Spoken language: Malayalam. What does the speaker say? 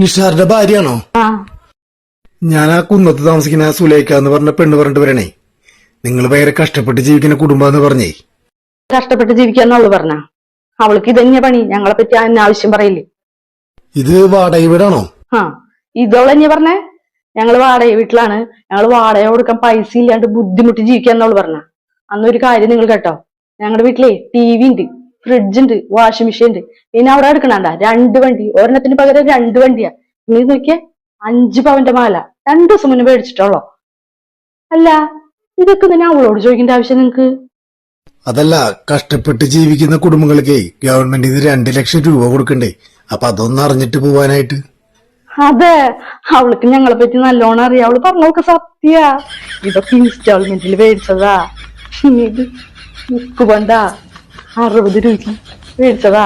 നിഷാറിന്റെ ഭാര്യയാണോ? ഞാൻ ആ കുന്നത്ത് താമസിക്കുന്ന സുലേഖ എന്ന് പറഞ്ഞ പെണ്ണ് പറഞ്ഞിട്ട് വരണേ. നിങ്ങൾ ഭയങ്കര കഷ്ടപ്പെട്ട് ജീവിക്കുന്ന കുടുംബാന്ന് പറഞ്ഞേ. കഷ്ടപ്പെട്ട് ജീവിക്കാന്ന് അവള് പറഞ്ഞ? അവൾക്ക് ഇതന്നെ പണി, ഞങ്ങളെ പറ്റി അനാവശ്യം പറയില്ലേ. ഇത് വാടക വീടാണോ? ഇതവളെന്നെ പറഞ്ഞേ. ഞങ്ങള് വാടക വീട്ടിലാണ്, ഞങ്ങള് വാടക കൊടുക്കാൻ പൈസ ഇല്ലാണ്ട് ബുദ്ധിമുട്ടി ജീവിക്കാന്നവള് പറഞ്ഞ. അന്നൊരു കാര്യം നിങ്ങൾ കേട്ടോ, ഞങ്ങളുടെ വീട്ടിലെ TV ഉണ്ട്, ഫ്രിഡ്ജ് ഉണ്ട്, വാഷിംഗ് മെഷീൻ ഉണ്ട്. പിന്നെ അവിടെ എടുക്കണണ്ട 2 വണ്ടി, ഒരെണ്ണത്തിന് പകരം 2 വണ്ടിയാ. നീ നോക്കിയേ, 5 പവന്റെ മാല 2 ദിവസം മുന്നേ മേടിച്ചിട്ടുള്ളോ. അല്ല, ഇതൊക്കെ തന്നെ അവളോട് ചോദിക്കേണ്ട ആവശ്യം നിങ്ങക്ക്? അതല്ല, കഷ്ടപ്പെട്ട് ജീവിക്കുന്ന കുടുംബങ്ങൾക്ക് ഗവൺമെന്റ് ഇത് 2 ലക്ഷം രൂപ കൊടുക്കണ്ടേ? അപ്പൊ അതൊന്നും അറിഞ്ഞിട്ട് പോവാനായിട്ട്. അതെ, അവൾക്ക് ഞങ്ങളെ പറ്റി നല്ലോണം അറിയാം. അവള് പറഞ്ഞവൾക്ക് സത്യ. ഇതൊക്കെ ഇൻസ്റ്റാൾമെന്റിൽ മേടിച്ചതാ. ഇത് മുക്ക് പണ്ടാ 60 രൂപ മേടിച്ചതാ.